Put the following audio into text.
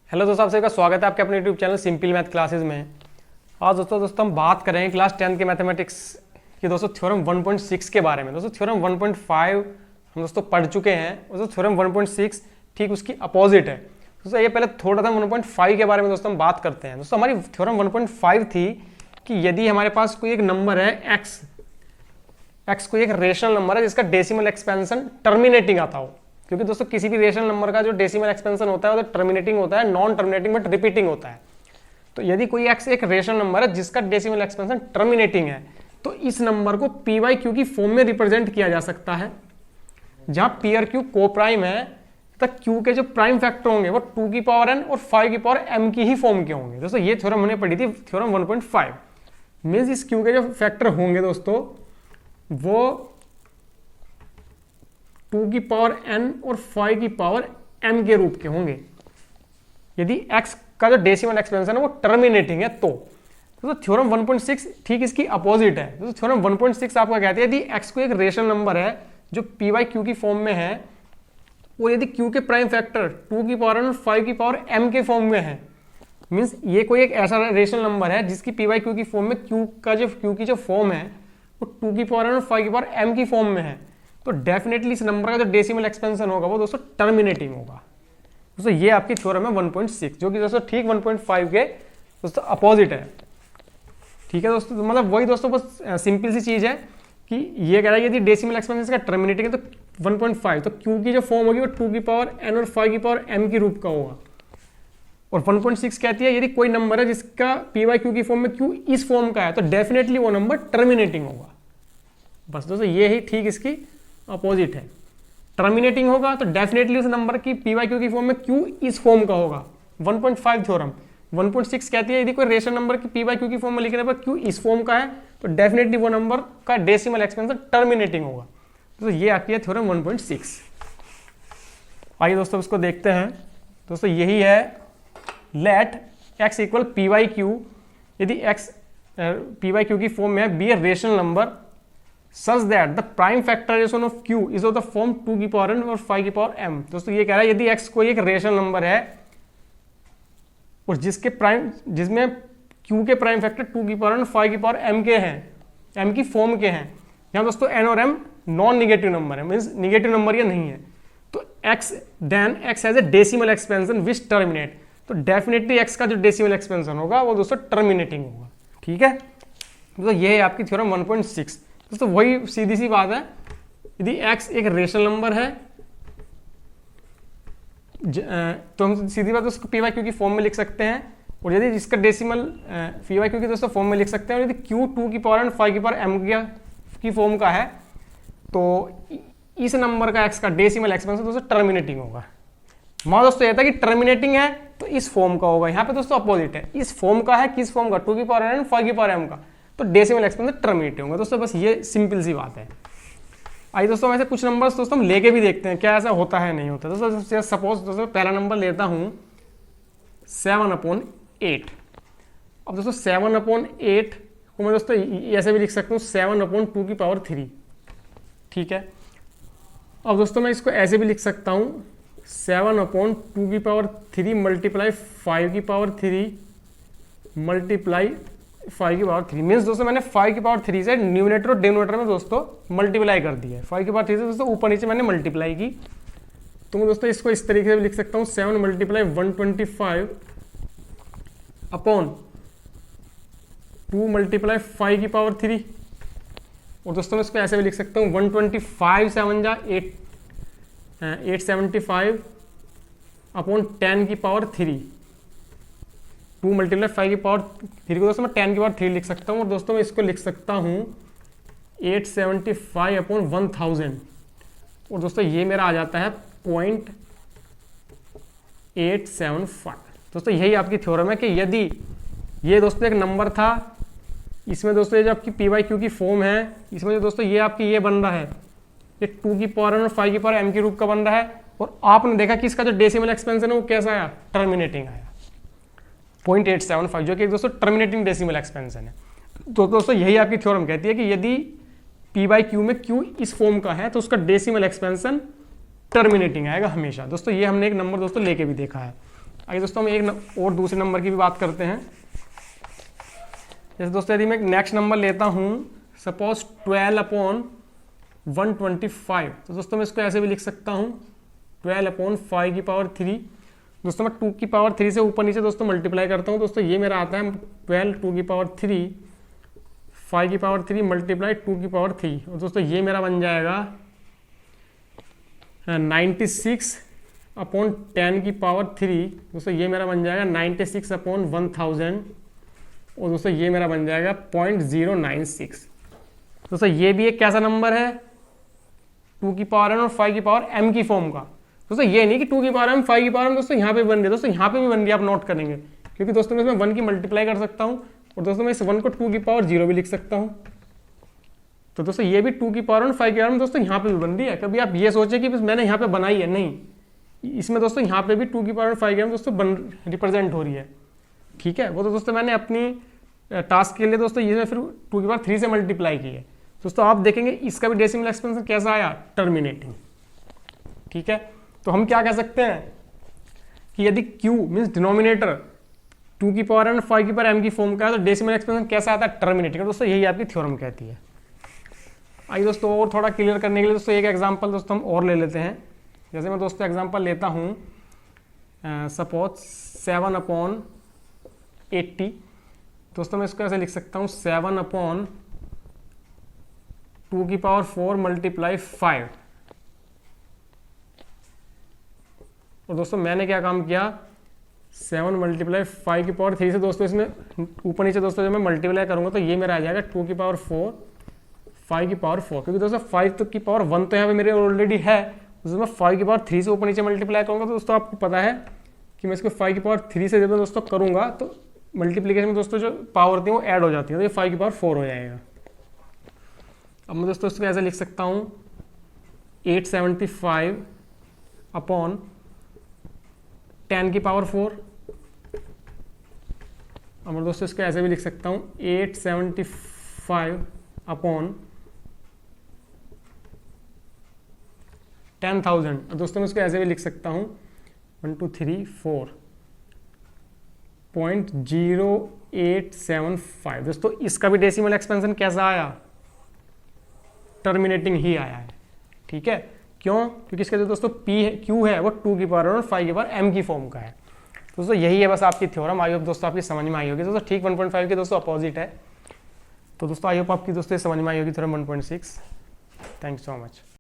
Hello दोस्तों, आप सभी का स्वागत है आपके अपने YouTube channel simple math classes में। आज दोस्तों हम बात कर रहे हैं क्लास 10 के मैथमेटिक्स की दोस्तों थ्योरम 1.6 के बारे में। दोस्तों थ्योरम 1.5 हम दोस्तों पढ़ चुके हैं। दोस्तों थ्योरम 1.6 ठीक उसकी अपोजिट है। दोस्तों ये पहले थोड़ा सा 1.5 के बारे में दोस्तों हम बात करते हैं। दोस्तों हमारी थ्योरम 1.5 थी कि यदि हमारे पास कोई एक नंबर है x कोई एक रेशनल नंबर है जिसका डेसिमल एक्सपेंशन टर्मिनेटिंग आता हो, क्योंकि दोस्तों किसी भी रेशनल नंबर का जो डेसिमल एक्सपेंशन होता है वो तो टर्मिनेटिंग होता है, नॉन टर्मिनेटिंग बट रिपीटिंग होता है। तो यदि कोई x एक रेशनल नंबर है जिसका डेसिमल एक्सपेंशन टर्मिनेटिंग है तो इस नंबर को p बाई क्यू की फॉर्म में रिप्रेजेंट किया जा सकता है, जहां p और q को प्राइम है तक q के जो प्राइम फैक्टर होंगे वो 2 की पावर n और 5 की पावर m की ही फॉर्म के होंगे। दोस्तों ये थ्योरम हमने पढ़ी थी थ्योरम 1.5। मींस इस q के जो फैक्टर होंगे दोस्तों वो 2 की पावर n और 5 की पावर m के रूप के होंगे यदि x का जो डेसिमल एक्सपेंशन है वो टर्मिनेटिंग है। तो थ्योरम 1.6 ठीक इसकी अपोजिट है। तो थ्योरम 1.6 आपका कहते हैं यदि x को एक रेशनल नंबर है जो p बाई क्यू की फॉर्म में है और यदि q के प्राइम फैक्टर 2 की पावर n और 5 की पावर m के फॉर्म में है, मीन्स ये कोई एक ऐसा रेशनल नंबर है जिसकी p बाई क्यू की फॉर्म में q की जो फॉर्म है वो 2 की पावर n और 5 की पावर m की फॉर्म में है, तो डेफिनेटली इस नंबर का जो डेसिमल एक्सपेंशन होगा वो दोस्तों टर्मिनेटिंग होगा। दोस्तों ये आपकी थ्योरम है 1.6 जो कि दोस्तों ठीक 1.5 के दोस्तों अपोजिट है। ठीक है दोस्तों, तो मतलब वही दोस्तों बस सिंपल सी चीज है कि ये कह रहा है यदि डेसिमल एक्सपेंशन का टर्मिनेटिंग है तो 1.5, तो q की जो फॉर्म होगी वो 2 की पावर n और 5 की पावर m की रूप का होगा। और 1.6 कहती है यदि कोई नंबर है जिसका p बाई क्यू की फॉर्म में q इस फॉर्म का है तो डेफिनेटली वो नंबर टर्मिनेटिंग होगा। बस दोस्तों ये ही ठीक इसकी अपोजिट है। टर्मिनेटिंग होगा तो डेफिनेटली उस नंबर की p बाई क्यू की फॉर्म में q इस फॉर्म का होगा। 1.5 थ्योरम 1.6 कहती है यदि कोई रेशनल नंबर की p बाई क्यू की फॉर्म में लिखने पर q इस फॉर्म का है तो डेफिनेटली वो नंबर का डेसिमल एक्सपेंशन टर्मिनेटिंग होगा। तो ये आपकी है थ्योरम 1.6। आइए दोस्तों इसको देखते हैं। दोस्तों यही है let x equal p by q, यदि x p बाई क्यू की फॉर्म में है be a rational number such that the prime factorization of q is of the form 2 की पावर n और 5 की पावर m। दोस्तों ये कह रहा है यदि x कोई एक रेशनल नंबर है और जिसमें q के प्राइम फैक्टर 2 की पावर n और 5 की पावर m के हैं, m की फॉर्म के हैं, यहाँ दोस्तों n और m नॉन निगेटिव नंबर है, मीन्स निगेटिव नंबर ये नहीं है, तो x has a decimal expansion which terminate, तो डेफिनेटली x का जो डेसिमल एक्सपेंशन होगा वो दोस्तों टर्मिनेटिंग होगा। ठीक है, तो ये है आपकी थ्योरम 1.6। दोस्तों वही सीधी सी बात है, यदि x एक रेशनल नंबर है तो हम सीधी बात उसको p बाई क्यू की फॉर्म में लिख सकते हैं, और यदि जिसका डेसिमल p बाई क्यू की दोस्तों फॉर्म में लिख सकते हैं, और यदि q 2 की पावर n 5 की पावर m की फॉर्म का है तो इस नंबर का x का डेसिमल एक्सपेंशन दोस्तों टर्मिनेटिंग होगा। मान दोस्तों ये था कि टर्मिनेटिंग है तो इस फॉर्म का होगा, यहाँ पे दोस्तों अपोजिट है, इस फॉर्म का है, किस फॉर्म का 2 की पावर n 5 की पावर m का, तो डेसिमल एक्सपेंशन टर्मिनेटिव होगा। दोस्तों बस ये सिंपल सी बात है। आइए दोस्तों वैसे कुछ नंबर्स दोस्तों हम लेके भी देखते हैं क्या ऐसा होता है नहीं होता। दोस्तों सपोज दोस्तों पहला नंबर लेता हूँ 7/8। अब दोस्तों 7/8 को मैं दोस्तों ऐसे भी लिख सकता हूँ 7/2 की पावर 3। ठीक है, अब दोस्तों मैं इसको ऐसे भी लिख सकता हूँ 7/2 की पावर 3 मल्टीप्लाई 5 की पावर 3 मल्टीप्लाई 5 की पावर 3। मीन्स दोस्तों मैंने 5 की पावर 3 से न्यूमरेटर और डिनोमिनेटर में दोस्तों मल्टीप्लाई कर दिया है। 5 की पावर 3 से दोस्तों ऊपर नीचे मैंने मल्टीप्लाई की, तो मैं दोस्तों इसको इस तरीके से लिख सकता हूँ 7 मल्टीप्लाई 125 अपॉन 2 मल्टीप्लाई 5 की पावर 3। और दोस्तों मैं इसको ऐसे भी लिख सकता हूँ 125 7 जा 875 अपॉन 10 की पावर 3। 2 मल्टीप्लाई 5 की पावर 3 को दोस्तों मैं 10 की पावर 3 लिख सकता हूँ, और दोस्तों मैं इसको लिख सकता हूँ 875 अपॉन 1000, और दोस्तों ये मेरा आ जाता है 0.875। दोस्तों यही आपकी थ्योरम है कि यदि ये दोस्तों एक नंबर था, इसमें दोस्तों ये जो आपकी p बाई क्यू की फॉर्म है, इसमें जो दोस्तों ये आपकी ये बन रहा है, ये 2 की पावर n और 5 की पावर m के रूप का बन रहा है, और आपने देखा कि इसका जो डेसिमल एक्सपेंशन है वो कैसा आया, टर्मिनेटिंग आया 0.875, जो कि दोस्तों टर्मिनेटिंग डेसिमल एक्सपेंशन है। तो दोस्तों यही आपकी थ्योरम कहती है कि यदि p बाई क्यू में q इस फॉर्म का है तो उसका डेसिमल एक्सपेंशन टर्मिनेटिंग आएगा हमेशा। दोस्तों ये हमने एक नंबर दोस्तों लेके भी देखा है। आइए दोस्तों हम एक और दूसरे नंबर की भी बात करते हैं। जैसे दोस्तों यदि मैं एक नेक्स्ट नंबर लेता हूँ, सपोज 12/125, तो दोस्तों मैं इसको ऐसे भी लिख सकता हूँ 12/5 दोस्तों मैं 2 से ऊपर नीचे दोस्तों मल्टीप्लाई करता हूँ। दोस्तों ये मेरा आता है 12 5 मल्टीप्लाई 2 और दोस्तों ये मेरा बन जाएगा 96/10 दोस्तों ये मेरा बन जाएगा 96/1000 और दोस्तों ये मेरा बन जाएगा 0.096। दोस्तों ये भी एक कैसा नंबर है, 2n और 5m की फॉर्म का। दोस्तों ये नहीं कि 2m 5m दोस्तों यहाँ पे बन रही है, दोस्तों यहाँ पे भी बन रही है, आप नोट करेंगे, क्योंकि दोस्तों मैं इसमें 1 की मल्टीप्लाई कर सकता हूँ और दोस्तों मैं इस 1 को 2 भी लिख सकता हूँ। तो दोस्तों ये भी 2 और 5 दोस्तों यहाँ पे भी बन रही है। कभी आप ये सोचे कि बस मैंने यहाँ पे बनाई है, नहीं, इसमें दोस्तों यहाँ पे भी 2 और 5 दोस्तों रिप्रेजेंट हो रही है। ठीक है, वो तो दोस्तों मैंने अपनी टास्क के लिए दोस्तों ये फिर 2 से मल्टीप्लाई की है। दोस्तों आप देखेंगे इसका भी डेसिमल एक्सपेंशन कैसा आया, टर्मिनेटिंग। ठीक है, तो हम क्या कह सकते हैं कि यदि Q मीन्स डिनोमिनेटर 2 और 5m की फॉर्म का है तो डेसिमल एक्सपेंशन कैसा आता है, टर्मिनेटिंग। दोस्तों यही आपकी थ्योरम कहती है। आइए दोस्तों और थोड़ा क्लियर करने के लिए दोस्तों एक एग्जांपल दोस्तों हम और ले लेते हैं। जैसे मैं दोस्तों एग्जांपल लेता हूँ, सपोज 7/80, दोस्तों मैं इसको ऐसे लिख सकता हूँ 7/2 मल्टीप्लाई 5। और दोस्तों मैंने क्या काम किया, 7 मल्टीप्लाई 5 से दोस्तों इसमें ऊपर नीचे दोस्तों जब मैं मल्टीप्लाई करूंगा तो ये मेरा आ जाएगा 2 5 क्योंकि दोस्तों 5 की पावर 1 तो यहाँ पे मेरे ऑलरेडी है। दोस्तों मैं 5 से ऊपर नीचे मल्टीप्लाई करूंगा तो दोस्तों आपको पता है कि मैं इसको 5 से जब मैं दोस्तों करूंगा तो मल्टीप्लीकेशन में दोस्तों जो पावर थी वो ऐड हो जाती है, तो ये 5 हो जाएगा। अब मैं दोस्तों इसको ऐसे लिख सकता हूँ 875/10 अब मैं दोस्तों इसको ऐसे भी लिख सकता हूँ 875/10,000। दोस्तों मैं इसको ऐसे भी लिख सकता हूँ 123.0875। दोस्तों इसका भी डेसिमल एक्सपेंशन कैसा आया, टर्मिनेटिंग ही आया है। ठीक है, क्यों, क्योंकि इसका जो दोस्तों Q है वो 2 और 5m की फॉर्म का है। दोस्तों यही है बस आपकी थ्योरम। आई होप दोस्तों आपकी समझ में आई होगी। दोस्तों ठीक 1.5 के दोस्तों अपोजिट है। तो दोस्तों आई होप आपकी दोस्तों समझ में आई होगी theorem 1.6। Thank you so much.